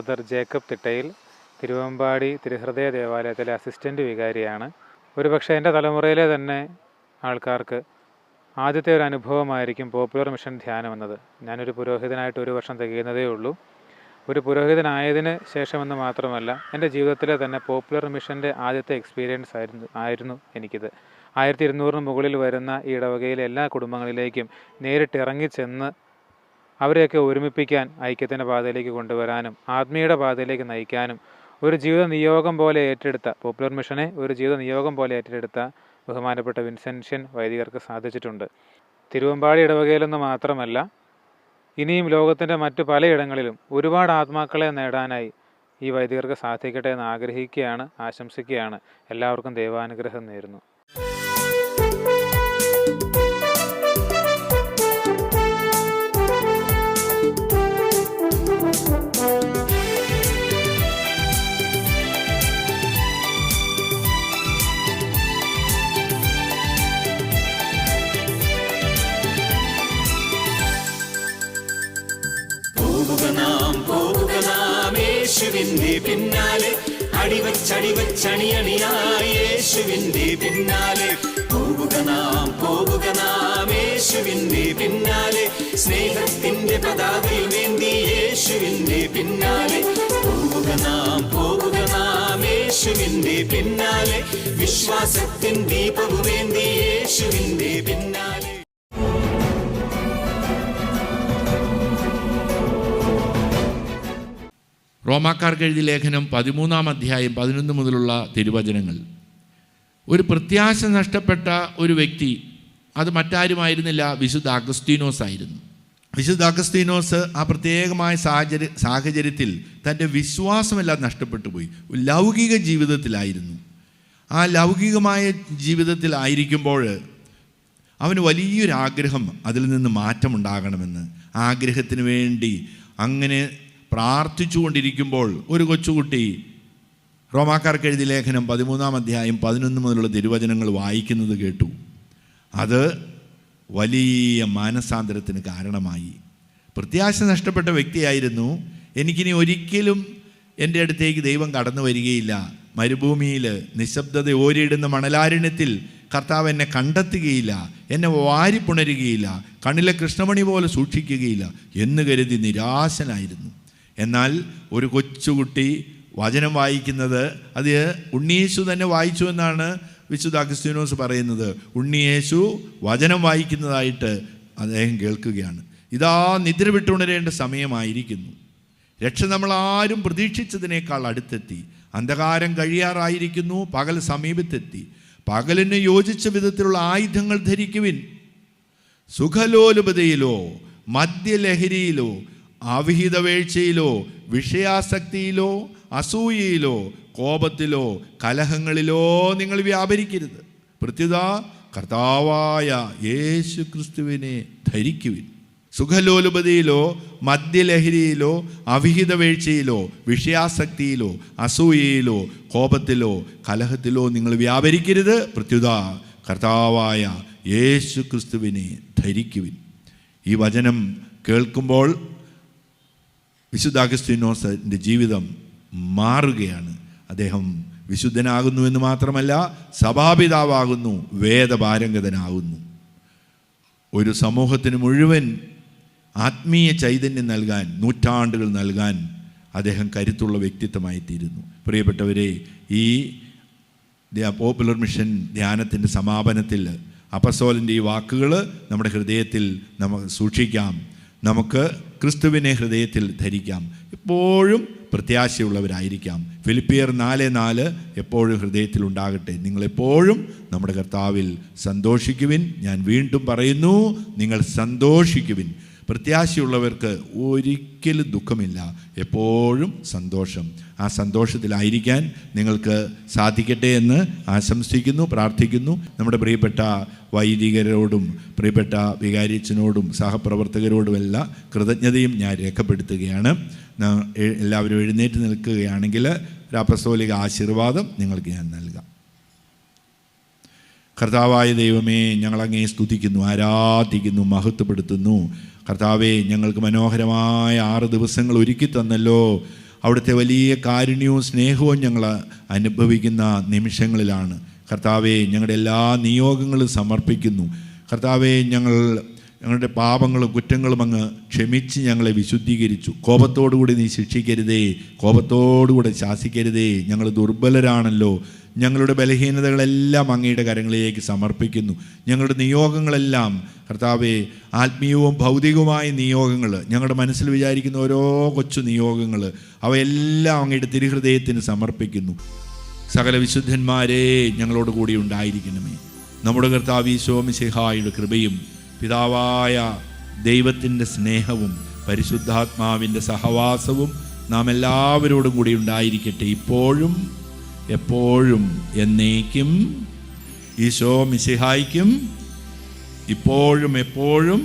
Father Jacob തിട്ടയിൽ, Thiruvambady തിരുഹൃദയ ദേവാലയത്തിലെ assistant വികാരിയാണ്. ഒരുപക്ഷെ എൻ്റെ തലമുറയിലെ തന്നെ ആൾക്കാർക്ക് ആദ്യത്തെ ഒരു അനുഭവമായിരിക്കും പോപ്പുലർ മിഷൻ ധ്യാനം എന്നത്. ഞാനൊരു പുരോഹിതനായിട്ട് 1 വർഷം തികയുന്നതേ ഉള്ളൂ. ഒരു പുരോഹിതനായതിന് ശേഷമെന്ന് മാത്രമല്ല, എൻ്റെ ജീവിതത്തിലെ തന്നെ പോപ്പുലർ മിഷൻ്റെ ആദ്യത്തെ എക്സ്പീരിയൻസ് ആയിരുന്നു എനിക്കിത്. 1200 മുകളിൽ വരുന്ന ഈ ഇടവകയിലെ എല്ലാ കുടുംബങ്ങളിലേക്കും നേരിട്ട് ഇറങ്ങിച്ചെന്ന് അവരെയൊക്കെ ഒരുമിപ്പിക്കാൻ, ഐക്യത്തിൻ്റെ പാതയിലേക്ക് കൊണ്ടുവരാനും ആത്മീയയുടെ പാതയിലേക്ക് നയിക്കാനും ഒരു ജീവിത നിയോഗം പോലെ ഏറ്റെടുത്ത, പോപ്പുലർ മിഷനെ ഒരു ജീവിത നിയോഗം പോലെ ഏറ്റെടുത്ത ബഹുമാനപ്പെട്ട വിൻസെൻഷ്യൻ വൈദികർക്ക് സാധിച്ചിട്ടുണ്ട്. തിരുവമ്പാടി ഇടവകയിലെന്ന് മാത്രമല്ല, ഇനിയും ലോകത്തിൻ്റെ മറ്റു പലയിടങ്ങളിലും ഒരുപാട് ആത്മാക്കളെ നേടാനായി ഈ വൈദികർക്ക് സാധിക്കട്ടെ എന്ന് ആഗ്രഹിക്കുകയാണ്, ആശംസിക്കുകയാണ്. എല്ലാവർക്കും ദൈവാനുഗ്രഹം നേരുന്നു. യേശുവിന്റെ പിന്നാലെ അടിവച്ചണിയായി യേശുവിന്റെ പിന്നാലെ പോകുക നാം യേശുവിന്റെ പിന്നാലെ സ്നേഹത്തിന്റെ പതാകയിൽ വേണ്ടി യേശുവിന്റെ പിന്നാലെ പോകുക നാം യേശുവിന്റെ പിന്നാലെ വിശ്വാസത്തിൻ ദീപവും വേണ്ടി യേശുവിന്റെ പിന്നാലെ. റോമാക്കാർക്ക് എഴുതിയ ലേഖനം 13-ാം അധ്യായം 11 മുതലുള്ള തിരുവചനങ്ങൾ. ഒരു പ്രത്യാശ നഷ്ടപ്പെട്ട ഒരു വ്യക്തി, അത് മറ്റാരുമായിരുന്നില്ല, വിശുദ്ധ അഗസ്തീനോസ് ആയിരുന്നു. വിശുദ്ധ അഗസ്തീനോസ് ആ പ്രത്യേകമായ സാഹചര്യത്തിൽ തൻ്റെ വിശ്വാസമെല്ലാം നഷ്ടപ്പെട്ടു പോയി. ലൗകിക ജീവിതത്തിലായിരുന്നു. ആ ലൗകികമായ ജീവിതത്തിലായിരിക്കുമ്പോൾ അവന് വലിയൊരാഗ്രഹം, അതിൽ നിന്ന് മാറ്റമുണ്ടാകണമെന്ന്. ആഗ്രഹത്തിന് വേണ്ടി അങ്ങനെ പ്രാർത്ഥിച്ചു കൊണ്ടിരിക്കുമ്പോൾ ഒരു കൊച്ചുകുട്ടി റോമാക്കാർക്ക് എഴുതിയ ലേഖനം 13-ാം അധ്യായം 11 മുതലുള്ള തിരുവചനങ്ങൾ വായിക്കുന്നത് കേട്ടു. അത് വലിയ മാനസാന്തരത്തിന് കാരണമായി. പ്രത്യാശ നഷ്ടപ്പെട്ട വ്യക്തിയായിരുന്നു. എനിക്കിനി ഒരിക്കലും എൻ്റെ അടുത്തേക്ക് ദൈവം കടന്നു വരികയില്ല, മരുഭൂമിയിൽ നിശബ്ദത ഓരിയിടുന്ന മണലാരണ്യത്തിൽ കർത്താവ് എന്നെ കണ്ടെത്തുകയില്ല, എന്നെ വാരിപ്പുണരുകയില്ല, കണ്ണിലെ കൃഷ്ണമണി പോലെ സൂക്ഷിക്കുകയില്ല എന്ന് കരുതി നിരാശനായിരുന്നു. എന്നാൽ ഒരു കൊച്ചുകുട്ടി വചനം വായിക്കുന്നത്, അത് ഉണ്ണിയേശു തന്നെ വായിച്ചു എന്നാണ് വിശുദ്ധ അഗസ്തീനോസ് പറയുന്നത്. ഉണ്ണിയേശു വചനം വായിക്കുന്നതായിട്ട് അദ്ദേഹം കേൾക്കുകയാണ്. ഇതാ നിദ്ര വിട്ടുണരേണ്ട സമയമായിരിക്കുന്നു. രക്ഷ നമ്മളാരും പ്രതീക്ഷിച്ചതിനേക്കാൾ അടുത്തെത്തി. അന്ധകാരം കഴിയാറായിരിക്കുന്നു, പകൽ സമീപത്തെത്തി. പകലിന് യോജിച്ച വിധത്തിലുള്ള ആയുധങ്ങൾ ധരിക്കുവിൻ. സുഖലോലുപതയിലോ മദ്യലഹരിയിലോ അവിഹിത വീഴ്ചയിലോ വിഷയാസക്തിയിലോ അസൂയയിലോ കോപത്തിലോ കലഹങ്ങളിലോ നിങ്ങൾ വ്യാപരിക്കരുത്. പ്രത്യുത കർത്താവായ യേശു ക്രിസ്തുവിനെ ധരിക്കുവിൻ. സുഖലോലുപതയിലോ മദ്യലഹരിയിലോ അവിഹിത വീഴ്ചയിലോ വിഷയാസക്തിയിലോ അസൂയയിലോ കോപത്തിലോ കലഹത്തിലോ നിങ്ങൾ വ്യാപരിക്കരുത്. പ്രത്യുത കർത്താവായ യേശു ക്രിസ്തുവിനെ ധരിക്കുവിൻ. ഈ വചനം കേൾക്കുമ്പോൾ വിശുദ്ധ അഗസ്തീനോസിൻ്റെ ജീവിതം മാറുകയാണ്. അദ്ദേഹം വിശുദ്ധനാകുന്നു എന്ന് മാത്രമല്ല, സഭാപിതാവാകുന്നു, വേദപാരംഗതനാകുന്നു. ഒരു സമൂഹത്തിന് മുഴുവൻ ആത്മീയ ചൈതന്യം നൽകാൻ, നൂറ്റാണ്ടുകൾ നൽകാൻ അദ്ദേഹം കരുത്തുള്ള വ്യക്തിത്വമായി തീരുന്നു. പ്രിയപ്പെട്ടവരെ, ഈ പോപ്പുലർ മിഷൻ ധ്യാനത്തിൻ്റെ സമാപനത്തിൽ അപ്പസ്തോലൻ്റെ ഈ വാക്കുകൾ നമ്മുടെ ഹൃദയത്തിൽ നമുക്ക് സൂക്ഷിക്കാം. നമുക്ക് ക്രിസ്തുവിനെ ഹൃദയത്തിൽ ധരിക്കാം. എപ്പോഴും പ്രത്യാശയുള്ളവരായിരിക്കാം. ഫിലിപ്പിയർ 4:4 എപ്പോഴും ഹൃദയത്തിൽ ഉണ്ടാകട്ടെ. നിങ്ങളെപ്പോഴും നമ്മുടെ കർത്താവിൽ സന്തോഷിക്കുവിൻ. ഞാൻ വീണ്ടും പറയുന്നു, നിങ്ങൾ സന്തോഷിക്കുവിൻ. പ്രത്യാശയുള്ളവർക്ക് ഒരിക്കലും ദുഃഖമില്ല, എപ്പോഴും സന്തോഷം. ആ സന്തോഷത്തിലായിരിക്കാൻ നിങ്ങൾക്ക് സാധിക്കട്ടെ എന്ന് ആശംസിക്കുന്നു, പ്രാർത്ഥിക്കുന്നു. നമ്മുടെ പ്രിയപ്പെട്ട വൈദികരോടും പ്രിയപ്പെട്ട വികാരിയച്ഛനോടും സഹപ്രവർത്തകരോടുമെല്ലാം കൃതജ്ഞതയും ഞാൻ രേഖപ്പെടുത്തുകയാണ്. എല്ലാവരും എഴുന്നേറ്റ് നിൽക്കുകയാണെങ്കിൽ ഒരു അപ്പസ്തോലിക ആശീർവാദം നിങ്ങൾക്ക് ഞാൻ നൽകാം. കർത്താവായ ദൈവമേ, ഞങ്ങളങ്ങേ സ്തുതിക്കുന്നു, ആരാധിക്കുന്നു, മഹത്വപ്പെടുത്തുന്നു. കർത്താവേ, ഞങ്ങൾക്ക് മനോഹരമായ 6 ദിവസങ്ങൾ ഒരുക്കി തന്നല്ലോ. അവിടുത്തെ വലിയ കാരുണ്യവും സ്നേഹവും ഞങ്ങൾ അനുഭവിക്കുന്ന നിമിഷങ്ങളിലാണ്. കർത്താവെ, ഞങ്ങളുടെ എല്ലാ നിയോഗങ്ങളും സമർപ്പിക്കുന്നു. കർത്താവെ, ഞങ്ങളുടെ പാപങ്ങളും കുറ്റങ്ങളും അങ്ങ് ക്ഷമിച്ച് ഞങ്ങളെ വിശുദ്ധീകരിച്ചു. കോപത്തോടുകൂടി നീ ശിക്ഷിക്കരുതേ, കോപത്തോടുകൂടി ശാസിക്കരുതേ. ഞങ്ങൾ ദുർബലരാണല്ലോ. ഞങ്ങളുടെ ബലഹീനതകളെല്ലാം അങ്ങയുടെ കരങ്ങളിലേക്ക് സമർപ്പിക്കുന്നു. ഞങ്ങളുടെ നിയോഗങ്ങളെല്ലാം കർത്താവെ, ആത്മീയവും ഭൗതികവുമായ നിയോഗങ്ങൾ, ഞങ്ങളുടെ മനസ്സിൽ വിചാരിക്കുന്ന ഓരോ കൊച്ചു നിയോഗങ്ങൾ, അവയെല്ലാം അങ്ങയുടെ തിരുഹൃദയത്തിന് സമർപ്പിക്കുന്നു. സകല വിശുദ്ധന്മാരെ ഞങ്ങളോട് കൂടി ഉണ്ടായിരിക്കണമേ. നമ്മുടെ കർത്താവ് ഈശോ മിശിഹായുടെ കൃപയും പിതാവായ ദൈവത്തിൻ്റെ സ്നേഹവും പരിശുദ്ധാത്മാവിൻ്റെ സഹവാസവും നാം എല്ലാവരോടും കൂടി ഉണ്ടായിരിക്കട്ടെ, ഇപ്പോഴും എപ്പോഴും എന്നേക്കും. ഈശോ മിശിഹായ്ക്കും ഇപ്പോഴും എപ്പോഴും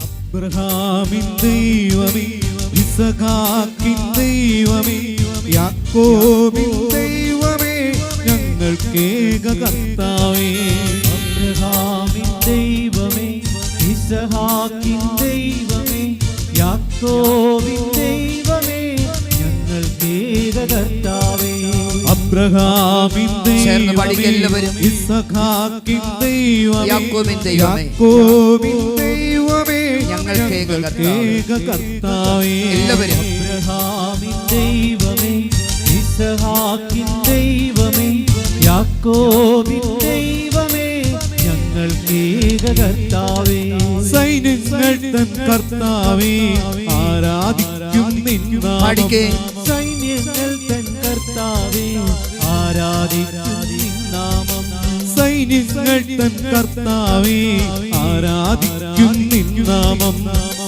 അബ്രഹാമിൻ ദൈവമേ, ഇസഹാക്കിൻ ദൈവമേ, യാക്കോബിൻ ദൈവമേ, ഞങ്ങൾക്കേക കർത്താവേ. അബ്രഹാമിൻ ദൈവമേ, ഇസഹാക്കിൻ ദൈവമേ, യാക്കോബിൻ ദൈവമേ, ഞങ്ങൾക്കേക കർത്താവേ. അബ്രഹാമിൻ ദൈവമേ, ഇസഹാക്കിൻ ദൈവമേ, യാക്കോബിൻ ദൈവമേ, ഞങ്ങൾക്കേക കർത്താവേ. എല്ലാവരും അബ്രഹാമിൻ ദൈവമേ, ഇസഹാക്കിൻ ദൈവമേ, യാക്കോബിൻ ദൈവമേ, ഞങ്ങൾക്കേക കർത്താവേ. സൈന്യങ്ങൾ തൻ കർത്താവേ, ആരാധിക്കും നിൻ നാമം. സൈന്യങ്ങൾ തൻ കർത്താവേ, ആരാധിക്കും നിൻ നാമം. സൈന്യങ്ങൾ തൻ കർത്താവേ, ആരാധിക്കും നിൻ നാമം.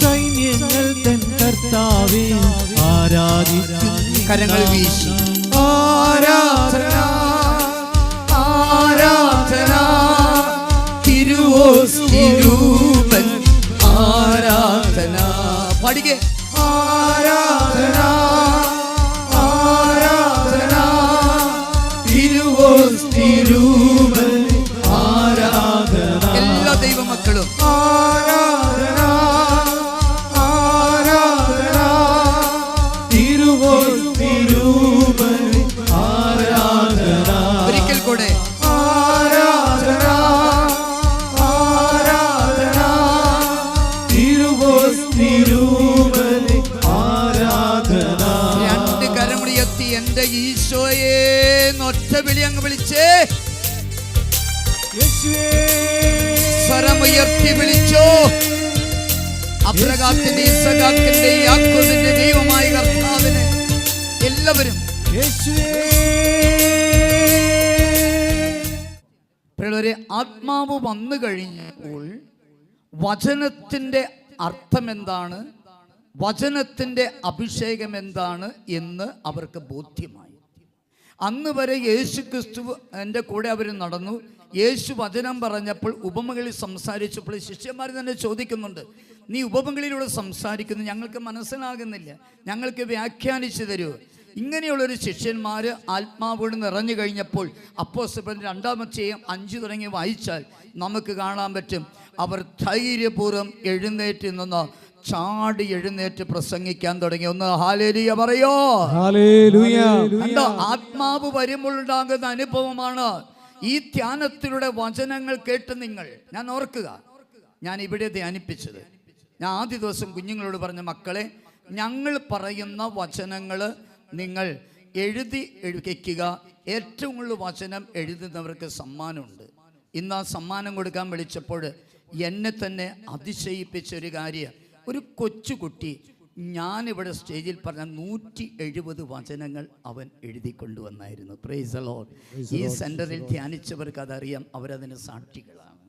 സൈന്യങ്ങൾ തൻ കർത്താവേ, ആരാധിക്കും നിൻ കരങ്ങൾ വീശി ആരാധന ആരാധന തിരുവോസ്തിരൂപൻ ആരാധന പാടിക്കേ ആരാധന ആരാധന തിരുവോസ്തിരൂപൻ ആരാധന. എല്ലാ ദൈവമക്കളും ആരാധന ആരാധന തിരുവോസ്തിരൂപൻ ആരാധന. ഒരിക്കൽ കൂടെ ആരാധന ആരാധന തിരുവോസ്തിരൂപൻ ആരാധന. രണ്ട് കരമുടിയെത്തി എന്റെ ഈശോയെ ഒറ്റ വിളി അങ്ങ് വിളിച്ചേ. സ്വരമുയർത്തി വിളിച്ചോ. അബ്രഹാമിന്റെ ഇസഹാക്കിന്റെ യാക്കോബിന്റെ ദൈവമായ കർത്താവിനെ എല്ലാവരും പ്രിയരെ, ആത്മാവ് വന്നു കഴിഞ്ഞപ്പോൾ വചനത്തിന്റെ അർത്ഥം എന്താണ്, വചനത്തിന്റെ അഭിഷേകം എന്താണ് എന്ന് അവർക്ക് ബോധ്യമായി. അന്ന് വരെ യേശു ക്രിസ്തു എൻ്റെ കൂടെ അവർ നടന്നു. യേശു വചനം പറഞ്ഞപ്പോൾ ഉപമകളിൽ സംസാരിച്ചപ്പോൾ ശിഷ്യന്മാർ തന്നെ ചോദിക്കുന്നുണ്ട്, നീ ഉപമകളിലൂടെ സംസാരിക്കുന്നു, ഞങ്ങൾക്ക് മനസ്സിലാകുന്നില്ല, ഞങ്ങൾക്ക് വ്യാഖ്യാനിച്ചു തരൂ. ഇങ്ങനെയുള്ളൊരു ശിഷ്യന്മാർ ആത്മാവോട് നിറഞ്ഞു കഴിഞ്ഞപ്പോൾ അപ്പോസ്തലരുടെ 2-ാം അധ്യായം 5 തുടങ്ങി വായിച്ചാൽ നമുക്ക് കാണാൻ പറ്റും, അവർ ധൈര്യപൂർവ്വം എഴുന്നേറ്റ് നിന്ന് ചാടി എഴുന്നേറ്റ് പ്രസംഗിക്കാൻ തുടങ്ങി. ഒന്ന് ഹല്ലേലൂയ പറയോ. എന്താ ആത്മാവ് വരുമ്പോൾ ഉണ്ടാകുന്ന അനുഭവമാണ് ഈ ധ്യാനത്തിലൂടെ വചനങ്ങൾ കേട്ട് നിങ്ങൾ. ഞാൻ ഓർക്കുക, ഞാൻ ഇവിടെ ധ്യാനിപ്പിച്ചത്, ഞാൻ ആദ്യ ദിവസം കുഞ്ഞുങ്ങളോട് പറഞ്ഞ, മക്കളെ ഞങ്ങൾ പറയുന്ന വചനങ്ങൾ നിങ്ങൾ എഴുതി വയ്ക്കുക. ഏറ്റവും കൂടുതൽ വചനം എഴുതുന്നവർക്ക് സമ്മാനമുണ്ട്. ഇന്ന് ആ സമ്മാനം കൊടുക്കാൻ വിളിച്ചപ്പോൾ എന്നെ തന്നെ അതിശയിപ്പിച്ചൊരു കാര്യം, ഒരു കൊച്ചുകുട്ടി ഞാനിവിടെ സ്റ്റേജിൽ പറഞ്ഞ 170 വചനങ്ങൾ അവൻ എഴുതി കൊണ്ടുവന്നായിരുന്നു. Praise the Lord. ഈ സെന്ററിൽ ധ്യാനിച്ചവർക്ക് അതറിയാം, അവരതിന് സാക്ഷികളാണ്.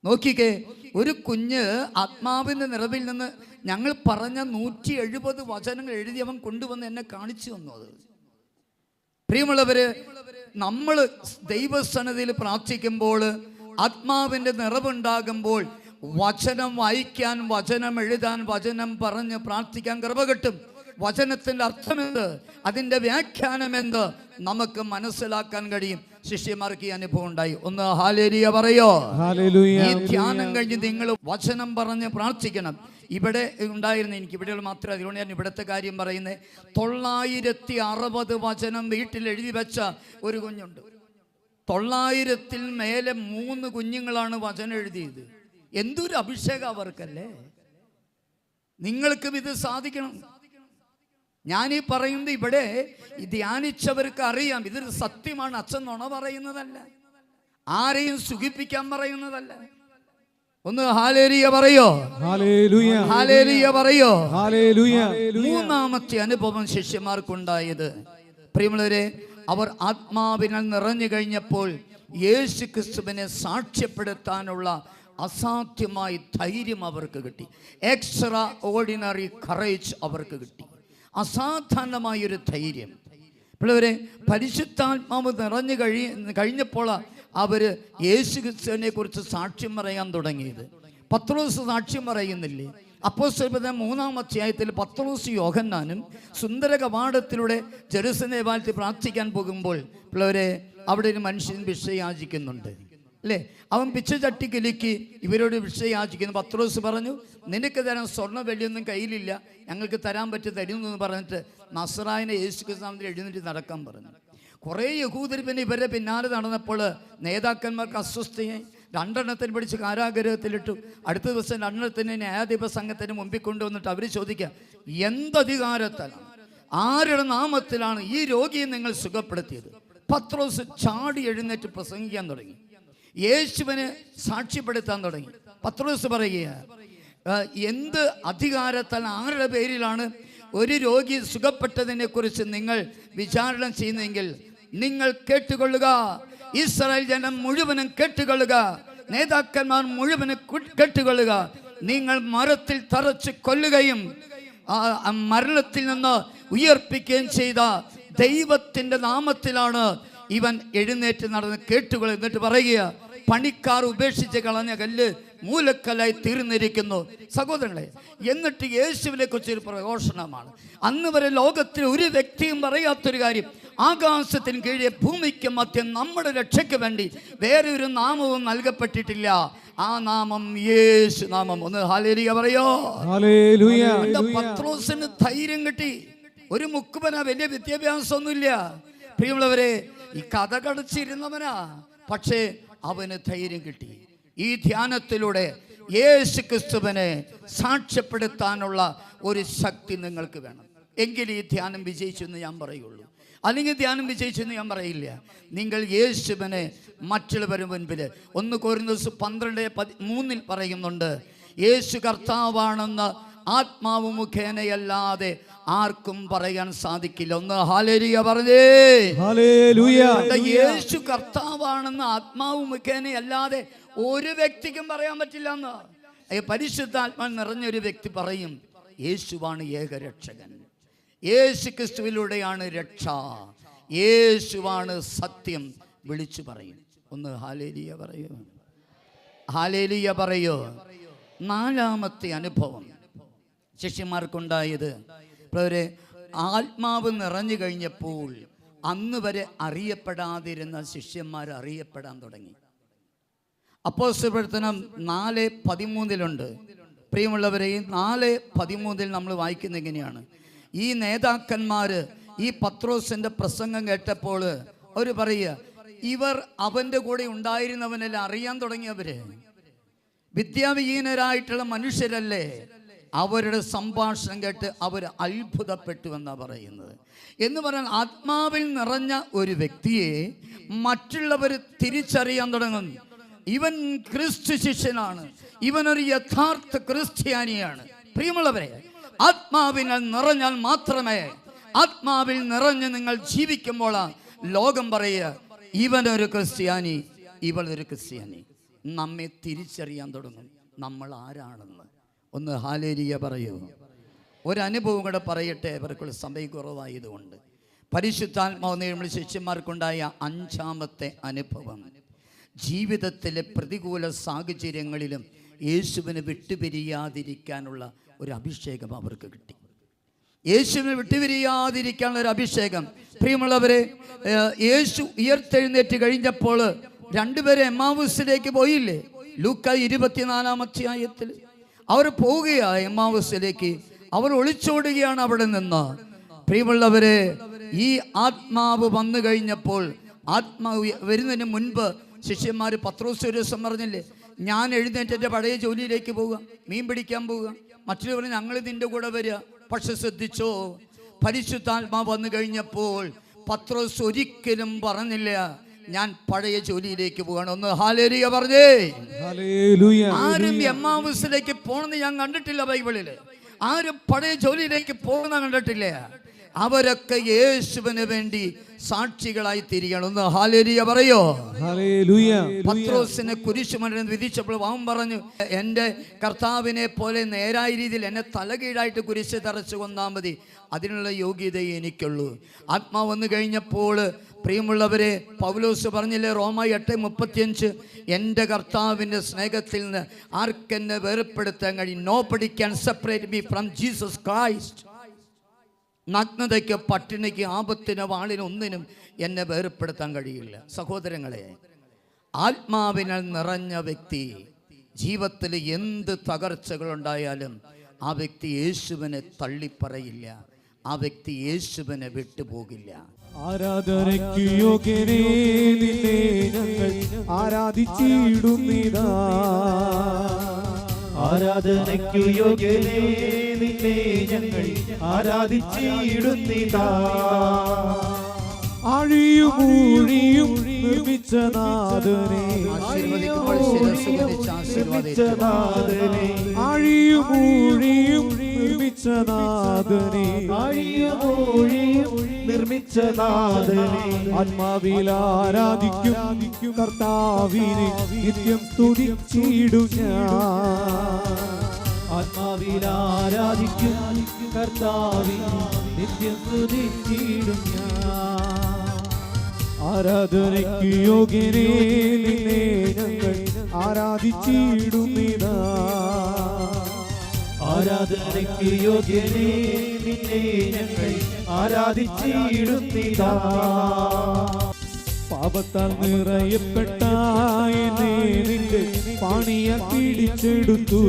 നോക്കിക്കേ, ഒരു കുഞ്ഞ് ആത്മാവിൻ്റെ നിറവിൽ നിന്ന് ഞങ്ങൾ പറഞ്ഞ 170 വചനങ്ങൾ എഴുതി അവൻ കൊണ്ടുവന്ന് എന്നെ കാണിച്ചു തന്നു. അത് പ്രിയമുള്ളവര്, നമ്മൾ ദൈവസന്നിധിയിൽ പ്രാർത്ഥിക്കുമ്പോൾ, ആത്മാവിൻ്റെ നിറവുണ്ടാകുമ്പോൾ വചനം വായിക്കാൻ, വചനം എഴുതാൻ, വചനം പറഞ്ഞ് പ്രാർത്ഥിക്കാൻ കൃപ കിട്ടും. വചനത്തിൻ്റെ അർത്ഥമെന്ത്, അതിൻ്റെ വ്യാഖ്യാനമെന്ത് നമുക്ക് മനസ്സിലാക്കാൻ കഴിയും. ശിഷ്യന്മാർക്ക് ഈ അനുഭവം ഉണ്ടായി. ഒന്ന് ഹല്ലേലൂയ പറയോ. ഈ ധ്യാനം കഴിഞ്ഞ് നിങ്ങൾ വചനം പറഞ്ഞ് പ്രാർത്ഥിക്കണം. ഇവിടെ ഉണ്ടായിരുന്നു, എനിക്ക് ഇവിടെ മാത്രമേ, അതുകൊണ്ട് ഞാൻ ഇവിടുത്തെ കാര്യം പറയുന്നത്. 960 വചനം വീട്ടിൽ എഴുതി വെച്ച ഒരു കുഞ്ഞുണ്ട്. 900-ൽ മേലെ 3 കുഞ്ഞുങ്ങളാണ് വചനം എഴുതിയത്. എന്തൊരു അഭിഷേകം അവർക്കല്ലേ. നിങ്ങൾക്കും ഇത് സാധിക്കണം. ഞാനീ പറയുന്നത് ഇവിടെ ധ്യാനിച്ചവർക്ക് അറിയാം, ഇതൊരു സത്യമാണ്. അച്ഛൻ നുണ പറയുന്നതല്ല, ആരെയും സുഖിപ്പിക്കാൻ പറയുന്നതല്ല. ഒന്ന് ഹല്ലേലൂയ പറയോ. ഹല്ലേലൂയ പറയോ. മൂന്നാമത്തെ അനുഭവം ശിഷ്യന്മാർക്കുണ്ടായത്, പ്രിയമുള്ളവരെ, അവർ ആത്മാവിനാൽ നിറഞ്ഞു കഴിഞ്ഞപ്പോൾ യേശു ക്രിസ്തുവിനെ സാക്ഷ്യപ്പെടുത്താനുള്ള അസാധ്യമായ ധൈര്യം അവർക്ക് കിട്ടി. എക്സ്ട്രാ ഓർഡിനറി കറേജ് അവർക്ക് കിട്ടി. അസാധാരണമായൊരു ധൈര്യം. പിള്ളവരെ, പരിശുദ്ധാത്മാവ് നിറഞ്ഞു കഴിഞ്ഞപ്പോൾ അവർ യേശു ക്രിസ്തുവിനെ കുറിച്ച് സാക്ഷ്യം പറയാൻ തുടങ്ങിയത്. പത്രോസ് സാക്ഷ്യം പറയുന്നില്ലേ? അപ്പോസ്തലരുടെ 3-ാം അധ്യായത്തിൽ പത്രോസ് യോഹന്നാനും സുന്ദര കവാടത്തിലൂടെ ജെറുസലേം ദേവാലയത്തിൽ പ്രാർത്ഥിക്കാൻ പോകുമ്പോൾ പിള്ളവരെ, അവിടെ ഒരു മനുഷ്യൻ ഭിക്ഷ യാചിക്കുന്നുണ്ട് അല്ലേ? അവൻ പിച്ച ചട്ടി കിലുക്കി ഇവരോട് ഭിക്ഷ യാചിക്കുന്നു. പത്രോസ് പറഞ്ഞു, നിനക്ക് തരാൻ സ്വർണ്ണ വെള്ളിയൊന്നും കയ്യിലില്ല, ഞങ്ങൾക്ക് തരാൻ പറ്റി തരുമെന്ന് പറഞ്ഞിട്ട് നസ്രായനെ യേശു ക്രിസ്തുവിൽ എഴുന്നേറ്റ് നടക്കാൻ പറഞ്ഞു. കുറേ യഹൂദർ പിന്നെ ഇവരെ പിന്നാലെ നടന്നപ്പോൾ നേതാക്കന്മാർക്ക് അസ്വസ്ഥയായി. 2 പിടിച്ച് കാരാഗൃഹത്തിലിട്ടു. അടുത്ത ദിവസം 2 ന്യായാധിപ സംഘത്തിന് മുമ്പിൽ കൊണ്ടുവന്നിട്ട് അവർ ചോദിക്കുക, എന്തധികാരത്താലാണ്, ആരുടെ നാമത്തിലാണ് ഈ രോഗിയെ നിങ്ങൾ സുഖപ്പെടുത്തിയത്? പത്രോസ് ചാടി എഴുന്നേറ്റ് പ്രസംഗിക്കാൻ തുടങ്ങി, യേശുവിനെ സാക്ഷ്യപ്പെടുത്താൻ തുടങ്ങി. പത്രോസ് പറയുക, എന്ത് അധികാരത്താൽ, ആരുടെ പേരിലാണ് ഒരു രോഗി സുഖപ്പെട്ടതിനെ കുറിച്ച് നിങ്ങൾ വിചാരണ ചെയ്യുന്നെങ്കിൽ നിങ്ങൾ കേട്ടുകൊള്ളുക. ഇസ്രായേൽ ജനം മുഴുവനും കേട്ടുകൊള്ളുക, നേതാക്കന്മാർ മുഴുവനും കേട്ടുകൊള്ളുക. നിങ്ങൾ മരത്തിൽ തറച്ച് കൊല്ലുകയും മരണത്തിൽ നിന്ന് ഉയർപ്പിക്കുകയും ചെയ്ത ദൈവത്തിൻ്റെ നാമത്തിലാണ് ഇവൻ എഴുന്നേറ്റ് നടന്ന് കേട്ടുകൊള്ളുക. എന്നിട്ട് പറയുക, പണിക്കാർ ഉപേക്ഷിച്ച് കളഞ്ഞ കല്ല് മൂലക്കല്ലായി തീർന്നിരിക്കുന്നു. സഹോദരങ്ങളെ, എന്നിട്ട് യേശുവിനെ കുറിച്ചൊരു പ്രഘോഷണമാണ്. അന്ന് വരെ ലോകത്തിൽ ഒരു വ്യക്തിയും പറയാത്തൊരു കാര്യം, ആകാശത്തിന് കീഴെ ഭൂമിക്ക് മധ്യം നമ്മുടെ രക്ഷയ്ക്ക് വേണ്ടി വേറെ ഒരു നാമവും നൽകപ്പെട്ടിട്ടില്ല. ആ നാമം യേശു നാമം. ഒന്ന് ഹല്ലേലൂയ പറയോ. പത്രോസിന് ധൈര്യം കിട്ടി. ഒരു മുക്കുവന, വലിയ വിദ്യാഭ്യാസമൊന്നുമില്ല. പ്രിയമുള്ളവരെ, ഈ കഥ കടച്ചിരുന്നവനാ, പക്ഷേ അവന് ധൈര്യം കിട്ടി. ഈ ധ്യാനത്തിലൂടെ യേശു ക്രിസ്തുവിനെ സാക്ഷ്യപ്പെടുത്താനുള്ള ഒരു ശക്തി നിങ്ങൾക്ക് വേണം. എങ്കിൽ ഈ ധ്യാനം വിജയിച്ചു എന്ന് ഞാൻ പറയുള്ളൂ. അല്ലെങ്കിൽ ധ്യാനം വിജയിച്ചു എന്ന് ഞാൻ പറയില്ല. നിങ്ങൾ യേശുവിനെ മറ്റുള്ളവരുടെ മുൻപിൽ 1 കൊരിന്ത്യർ 12:3 പറയുന്നുണ്ട്, യേശു കർത്താവാണെന്ന് ആത്മാവ് മുഖേനയല്ലാതെ ആർക്കും പറയാൻ സാധിക്കില്ല. ഒന്ന് ഹല്ലേലൂയ പറഞ്ഞേ. യേശു കർത്താവാണെന്ന് ആത്മാവ് മുഖേനയല്ലാതെ ഒരു വ്യക്തിക്കും പറയാൻ പറ്റില്ല എന്ന്. പരിശുദ്ധാത്മാ നിറഞ്ഞൊരു വ്യക്തി പറയും, യേശുവാണ് ഏകരക്ഷകൻ, യേശു ക്രിസ്തുവിലൂടെയാണ് രക്ഷ, യേശുവാണ് സത്യം, വിളിച്ചു പറയും. ഒന്ന് ഹല്ലേലൂയ പറയൂ. ഹല്ലേലൂയ പറയൂ. 4-ാമത്തെ അനുഭവം ശിഷ്യന്മാർക്കുണ്ടായത്, അവരെ ആത്മാവ് നിറഞ്ഞു കഴിഞ്ഞപ്പോൾ അന്ന് വരെ അറിയപ്പെടാതിരുന്ന ശിഷ്യന്മാർ അറിയപ്പെടാൻ തുടങ്ങി. അപ്പോസ്തലപ്രവർത്തനം 4:13 പ്രിയമുള്ളവരെ, ഈ 4:13 നമ്മൾ വായിക്കുന്ന എങ്ങനെയാണ്? ഈ നേതാക്കന്മാർ ഈ പത്രോസിന്റെ പ്രസംഗം കേട്ടപ്പോൾ അവർ പറയുക, ഇവർ അവൻ്റെ കൂടെ ഉണ്ടായിരുന്നവനെല്ലാം അറിയാൻ തുടങ്ങിയവര് വിദ്യാവിഹീനരായിട്ടുള്ള മനുഷ്യരല്ലേ. അവരുടെ സംഭാഷണം കേട്ട് അവർ അത്ഭുതപ്പെട്ടു എന്നാണ് പറയുന്നത്. എന്ന് പറഞ്ഞാൽ ആത്മാവിൽ നിറഞ്ഞ ഒരു വ്യക്തിയെ മറ്റുള്ളവർ തിരിച്ചറിയാൻ തുടങ്ങും. ഇവൻ ക്രിസ്തു ശിഷ്യനാണ്, ഇവനൊരു യഥാർത്ഥ ക്രിസ്ത്യാനിയാണ്. പ്രിയമുള്ളവരെ, ആത്മാവിനാൽ നിറഞ്ഞാൽ മാത്രമേ, ആത്മാവിൽ നിറഞ്ഞ് നിങ്ങൾ ജീവിക്കുമ്പോൾ ലോകം പറയുക, ഇവനൊരു ക്രിസ്ത്യാനി, ഇവളൊരു ക്രിസ്ത്യാനി. നമ്മെ തിരിച്ചറിയാൻ തുടങ്ങും നമ്മൾ ആരാണെന്ന്. ഒന്ന് ഹല്ലേലൂയ പറയൂ. ഒരനുഭവം കൂടെ പറയട്ടെ, അവർക്കുള്ള സമയം കുറവായതുകൊണ്ട്. പരിശുദ്ധാത്മാവ് നമ്മൾ ശിഷ്യന്മാർക്കുണ്ടായ 5-ാമത്തെ അനുഭവം, ജീവിതത്തിലെ പ്രതികൂല സാഹചര്യങ്ങളിലും യേശുവിനെ വിട്ടുപിരിയാതിരിക്കാനുള്ള ഒരു അഭിഷേകം അവർക്ക് കിട്ടി. യേശുവിനെ വിട്ടുപിരിയാതിരിക്കാനുള്ള ഒരു അഭിഷേകം. പ്രിയമുള്ളവരെ, യേശു ഉയർത്തെഴുന്നേറ്റ് കഴിഞ്ഞപ്പോൾ രണ്ടുപേരെ എമ്മാവൂസിലേക്ക് പോയില്ലേ? ലൂക്ക 24 അധ്യായത്തിൽ അവർ പോവുകയാണ് എമ്മാവൂസിലേക്ക്. അവർ ഒളിച്ചോടുകയാണ് അവിടെ നിന്ന്. പ്രിയമുള്ളവരെ, ഈ ആത്മാവ് വന്നു കഴിഞ്ഞപ്പോൾ, ആത്മാവ് വരുന്നതിന് മുൻപ് ശിഷ്യന്മാർ പത്രോസ് ഒരു ദിവസം പറഞ്ഞില്ലേ, ഞാൻ എഴുന്നേറ്റ് എൻ്റെ പഴയ ജോലിയിലേക്ക് പോവുക, മീൻ പിടിക്കാൻ പോവുക. മറ്റുള്ളവർ ഞങ്ങൾ നിൻ്റെ കൂടെ വരിക. പക്ഷെ ശ്രദ്ധിച്ചോ, പരിശുദ്ധാത്മാവ് വന്നു കഴിഞ്ഞപ്പോൾ പത്രോസ് ഒരിക്കലും പറഞ്ഞില്ല ഞാൻ പഴയ ജോലിയിലേക്ക് പോവാണ്. ഒന്ന് ഹല്ലേലൂയ പറഞ്ഞേ. ആരും എമ്മാവൂസിലേക്ക് പോണെന്ന് ഞാൻ കണ്ടിട്ടില്ല ബൈബിളില്. ആരും പഴയ ജോലിയിലേക്ക് പോകുന്ന കണ്ടിട്ടില്ല. അവരൊക്കെ യേശുവിന് വേണ്ടി സാക്ഷികളായി തിരികണം. ഒന്ന് ഹല്ലേലൂയ പറയോ. പത്രോസിനെ കുരിശുമരണം വിധിച്ചപ്പോൾ അവൻ പറഞ്ഞു, എൻ്റെ കർത്താവിനെ പോലെ നേരായ രീതിയിൽ എന്നെ തലകീഴായിട്ട് കുരിശ് തറച്ചു കൊന്നാൽ മതി, അതിനുള്ള യോഗ്യതയെ എനിക്കുള്ളൂ. ആത്മാവ് വന്നു കഴിഞ്ഞപ്പോൾ പ്രിയമുള്ളവരെ, പൗലോസ് പറഞ്ഞില്ലേ റോമ 8:35, എൻ്റെ കർത്താവിൻ്റെ സ്നേഹത്തിൽ നിന്ന് ആർക്കെന്നെ വേർപ്പെടുത്താൻ കഴിയും? Nobody can separate me from Jesus Christ. നഗ്നതയ്ക്ക്, പട്ടിണിക്ക്, ആപത്തിന്, വാളിന് ഒന്നിനും എന്നെ വേർപ്പെടുത്താൻ കഴിയില്ല. സഹോദരങ്ങളെ, ആത്മാവിനാൽ നിറഞ്ഞ വ്യക്തി ജീവിതത്തിൽ എന്ത് തകർച്ചകളുണ്ടായാലും ആ വ്യക്തി യേശുവിനെ തള്ളിപ്പറയില്ല, ആ വ്യക്തി യേശുവിനെ വിട്ടുപോകില്ല. ആരാധനയ്ക്ക് യോഗ്യനേ നിന്നെ ഞങ്ങൾ ആരാധിച്ചിടുന്നിതാ. ആരാധനയ്ക്കു യോഗ്യനേ നിന്നെ ഞങ്ങൾ ആരാധിച്ചിടുന്നിതാ. ആഴിയും ഊഴിയും നിർമ്മിച്ച നാഥനെ, നിർമ്മിച്ച നാഥനെ, ആഴിയും ഊഴിയും നിർമ്മിച്ച നാഥനെ, ആഴിയും ഊഴിയും നിർമ്മിച്ച നാഥനെ. ആത്മാവിൽ ആരാധിക്കും കർത്താവിനെ നിത്യം സ്തുതിച്ചിടും ഞാൻ. ആത്മാവിൽ ആരാധിക്കും കർത്താവിനെ നിത്യം സ്തുതിച്ചിടും ഞാൻ. ആരാധനയ്ക്ക് യോഗ്യനേ നിന്നെ ഞങ്ങൾ ആരാധിച്ചിടുന്നിതാ. ആരാധനയ്ക്ക് യോഗ്യനേ നിന്നെ ഞങ്ങൾ ആരാധിച്ചിടുന്നിതാ. പാപത്താൽ നിറയപ്പെട്ട എന്നെ നിന്റെ പാണിയാൽ പിടിച്ചെടുത്തു.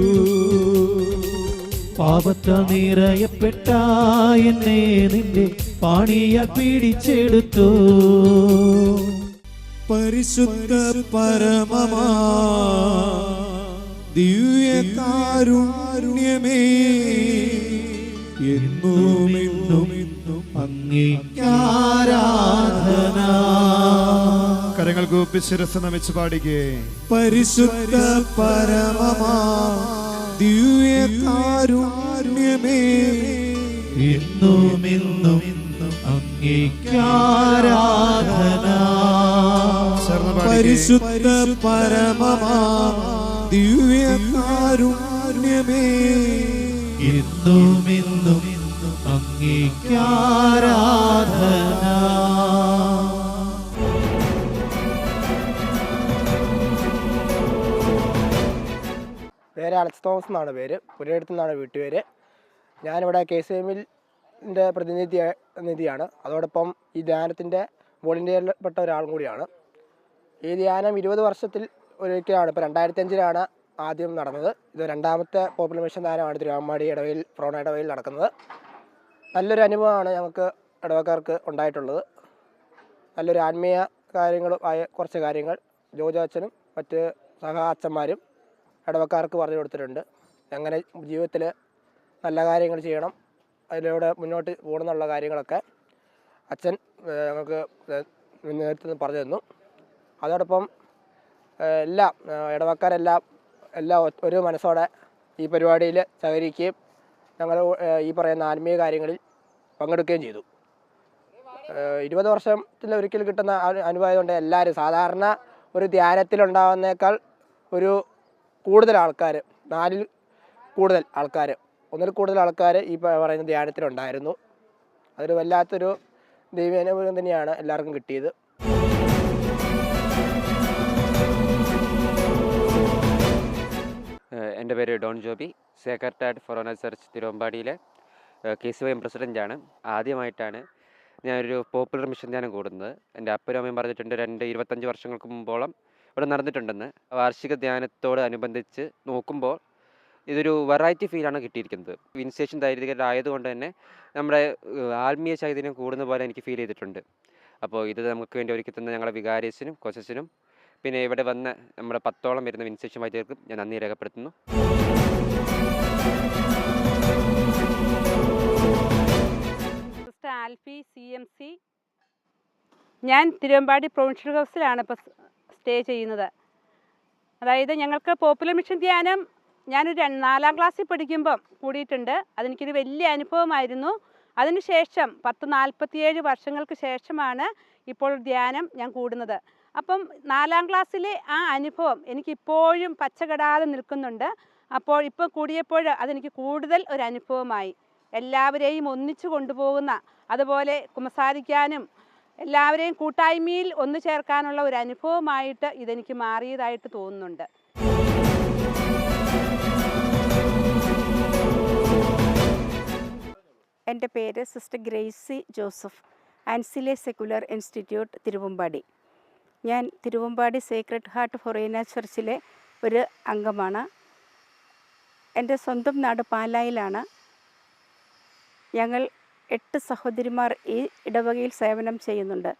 പാപത്താൽ നിറയപ്പെട്ട എന്നെ നിന്റെ പാണിയാൽ പിടിച്ചെടുത്തു. പരിശുദ്ധ പരമമാ ദിവ്യകാരുണ്യമേ, എന്നും എന്നും അങ്ങേക്കാരാധന. കരങ്ങൾ കൂപ്പി ശിരസ്സ് നമിച്ച് പാടിക്കേ. പരിശുദ്ധ പരമമാ ദിവ്യകാരുണ്യമേ, എന്നും എന്നും അങ്ങേക്കാരാധന. പരിശുദ്ധ പരമമാ ദിവ്യകാരുണ്യമേ, എന്നും എന്നും അങ്ങേക്കാരാധന. പേര് അലക്സ് തോമസ് എന്നാണ് പേര്. പുരയിടത്തു നിന്നാണ് വീട്ടുപേര്. ഞാനിവിടെ KCM-ന്റെ പ്രതിനിധിയാണ്. അതോടൊപ്പം ഈ ധ്യാനത്തിൻ്റെ വോളണ്ടിയറിൽപ്പെട്ട ഒരാളും കൂടിയാണ്. ഈ ധ്യാനം 20 വർഷത്തിൽ ഒരിക്കലാണ്. ഇപ്പോൾ 2005-ലാണ് ആദ്യം നടന്നത്. ഇത് രണ്ടാമത്തെ പോപ്പുലർ മിഷൻ ധ്യാനമാണ് തിരുവമ്പാടി ഇടവയിൽ, ഫ്രോണ ഇടവയിൽ നടക്കുന്നത്. നല്ലൊരു അനുഭവമാണ് ഞങ്ങൾക്ക് ഇടവക്കാർക്ക് ഉണ്ടായിട്ടുള്ളത്. നല്ലൊരു ആത്മീയ കാര്യങ്ങളും ആയ കുറച്ച് കാര്യങ്ങൾ ജോജോ അച്ഛനും മറ്റ് അച്ഛന്മാരും ഇടവക്കാർക്ക് പറഞ്ഞു കൊടുത്തിട്ടുണ്ട്. എങ്ങനെ ജീവിതത്തിൽ നല്ല കാര്യങ്ങൾ ചെയ്യണം, അതിലൂടെ മുന്നോട്ട് പോകണമെന്നുള്ള കാര്യങ്ങളൊക്കെ അച്ഛൻ ഞങ്ങൾക്ക് നേരത്തെ പറഞ്ഞു തന്നു. അതോടൊപ്പം എല്ലാം ഇടവക്കാരെല്ലാം ഒരു മനസ്സോടെ ഈ പരിപാടിയിൽ സഹകരിക്കുകയും ഞങ്ങൾ ഈ പറയുന്ന ആത്മീയ കാര്യങ്ങളിൽ പങ്കെടുക്കുകയും ചെയ്തു. 20 വർഷത്തിൽ ഒരിക്കൽ കിട്ടുന്ന അനുഭവമായതുകൊണ്ട് എല്ലാവരും സാധാരണ ഒരു ധ്യാനത്തിലുണ്ടാകുന്നേക്കാൾ ഒരു കൂടുതൽ ആൾക്കാർ, 4 കൂടുതൽ ആൾക്കാർ, 1 കൂടുതൽ ആൾക്കാർ ഈ പറയുന്ന ധ്യാനത്തിലുണ്ടായിരുന്നു. അതൊരു വല്ലാത്തൊരു ദൈവാനുഭവം തന്നെയാണ് എല്ലാവർക്കും കിട്ടിയത്. എൻ്റെ പേര് Don Joby, secretary Forane church തിരുവമ്പാടിയിലെ KCYM പ്രസിഡൻ്റാണ്. ആദ്യമായിട്ടാണ് ഞാനൊരു പോപ്പുലർ മിഷൻ ധ്യാനം കൂടുന്നത്. എൻ്റെ അപ്പനും അമ്മയും പറഞ്ഞിട്ടുണ്ട് 25 വർഷങ്ങൾക്ക് മുമ്പോളം ഇവിടെ നടന്നിട്ടുണ്ടെന്ന്. വാർഷിക ധ്യാനത്തോട് അനുബന്ധിച്ച് നോക്കുമ്പോൾ ഇതൊരു വെറൈറ്റി ഫീലാണ് കിട്ടിയിരിക്കുന്നത്. ഇനിഷ്യേഷൻ ആയതുകൊണ്ട് തന്നെ നമ്മുടെ ആത്മീയ ചൈതന്യം കൂടുന്ന പോലെ എനിക്ക് ഫീൽ ചെയ്തിട്ടുണ്ട്. അപ്പോൾ ഇത് നമുക്ക് വേണ്ടി ഒരുക്കി തന്ന ഞങ്ങളുടെ വികാരിയച്ഛനും കൊച്ചച്ഛനും പിന്നെ ഇവിടെ വന്ന നമ്മുടെ 10ഓളം വരുന്ന ഇനിഷ്യേഷൻ വൈദികർക്കും ഞാൻ നന്ദി രേഖപ്പെടുത്തുന്നു. Sister Alfie CMC. ഞാൻ തിരുവമ്പാടി പ്രൊവിൻഷ്യൽ ഹൗസിലാണ് ഇപ്പോൾ സ്റ്റേ ചെയ്യുന്നത്. അതായത് ഞങ്ങൾക്ക് പോപ്പുലർ മിഷൻ ധ്യാനം ഞാനൊരു 4ാം ക്ലാസ്സിൽ പഠിക്കുമ്പം കൂടിയിട്ടുണ്ട്. അതെനിക്കൊരു വലിയ അനുഭവമായിരുന്നു. അതിനുശേഷം 47 വർഷങ്ങൾക്ക് ശേഷമാണ് ഇപ്പോൾ ധ്യാനം ഞാൻ കൂടുന്നത്. അപ്പം 4ാം ക്ലാസ്സിലെ ആ അനുഭവം എനിക്കിപ്പോഴും പച്ചകടാതെ നിൽക്കുന്നുണ്ട്. അപ്പോൾ ഇപ്പോൾ കൂടിയപ്പോൾ അതെനിക്ക് കൂടുതൽ ഒരു അനുഭവമായി. എല്ലാവരെയും ഒന്നിച്ചു കൊണ്ടുപോകുന്ന, അതുപോലെ കുമ്പസാരിക്കാനും എല്ലാവരെയും കൂട്ടായ്മയിൽ ഒന്നു ചേർക്കാനുള്ള ഒരു അനുഭവമായിട്ട് ഇതെനിക്ക് മാറിയതായിട്ട് തോന്നുന്നുണ്ട്. എൻ്റെ പേര് സിസ്റ്റർ ഗ്രേസി ജോസഫ്, ആൻസിലെ സെക്കുലർ ഇൻസ്റ്റിറ്റ്യൂട്ട്, തിരുവമ്പാടി. ഞാൻ തിരുവമ്പാടി സേക്രഡ് ഹാർട്ട് ഫൊറേന ചർച്ചിലെ ഒരു അംഗമാണ്. എൻ്റെ സ്വന്തം നാട് പാലായിലാണ്. ഞങ്ങൾ 8 സഹോദരിമാർ ഈ ഇടവകയിൽ സേവനം ചെയ്യുന്നുണ്ട്.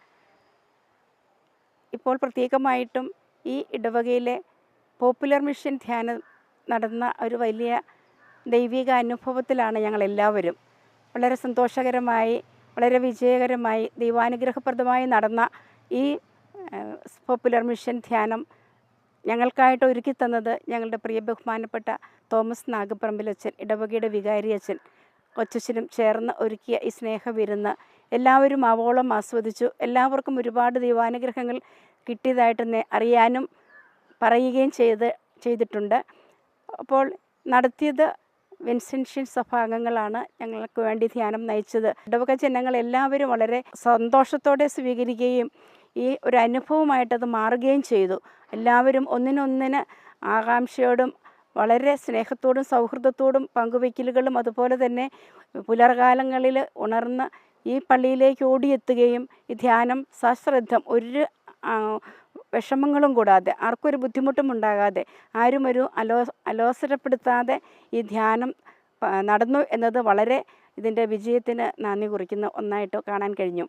ഇപ്പോൾ പ്രത്യേകമായിട്ടും ഈ ഇടവകയിലെ പോപ്പുലർ മിഷൻ ധ്യാനം നടന്ന ഒരു വലിയ ദൈവിക അനുഭവത്തിലാണ് ഞങ്ങളെല്ലാവരും. വളരെ സന്തോഷകരമായി, വളരെ വിജയകരമായി, ദൈവാനുഗ്രഹപ്രദമായി നടന്ന ഈ പോപ്പുലർ മിഷൻ ധ്യാനം ഞങ്ങൾക്കായിട്ട് ഒരുക്കി തന്നത് ഞങ്ങളുടെ പ്രിയ ബഹുമാനപ്പെട്ട തോമസ് നാഗപ്പറമ്പിലച്ഛൻ, ഇടവകയുടെ വികാരി അച്ഛൻ, കൊച്ചച്ഛനും ചേർന്ന് ഒരുക്കിയ ഈ സ്നേഹവിരുന്ന് എല്ലാവരും ആവോളം ആസ്വദിച്ചു. എല്ലാവർക്കും ഒരുപാട് ദൈവാനുഗ്രഹങ്ങൾ കിട്ടിയതായിട്ട് അറിയാനും പറയുകയും ചെയ്തിട്ടുണ്ട്. അപ്പോൾ നടത്തിയത് വിൻസെൻഷ്യൻ സഭാംഗങ്ങളാണ് ഞങ്ങൾക്ക് വേണ്ടി ധ്യാനം നയിച്ചത്. ഇടവക ജനങ്ങൾ എല്ലാവരും വളരെ സന്തോഷത്തോടെ സ്വീകരിക്കുകയും ഈ ഒരു അനുഭവമായിട്ടത് മാറുകയും ചെയ്തു. എല്ലാവരും ഒന്നിനൊന്നിന് ആകാംക്ഷയോടും വളരെ സ്നേഹത്തോടും സൗഹൃദത്തോടും പങ്കുവയ്ക്കലുകളും അതുപോലെ തന്നെ പുലർകാലങ്ങളിൽ ഉണർന്ന് ഈ പള്ളിയിലേക്ക് ഓടിയെത്തുകയും ഈ ധ്യാനം സശ്രദ്ധം ഒരു വിഷമങ്ങളും കൂടാതെ, ആർക്കൊരു ബുദ്ധിമുട്ടും ഉണ്ടാകാതെ, ആരും ഒരു അലോസരപ്പെടുത്താതെ ഈ ധ്യാനം നടന്നു എന്നത് വളരെ ഇതിൻ്റെ വിജയത്തിന് നന്ദി കുറിക്കുന്ന ഒന്നായിട്ട് കാണാൻ കഴിഞ്ഞു.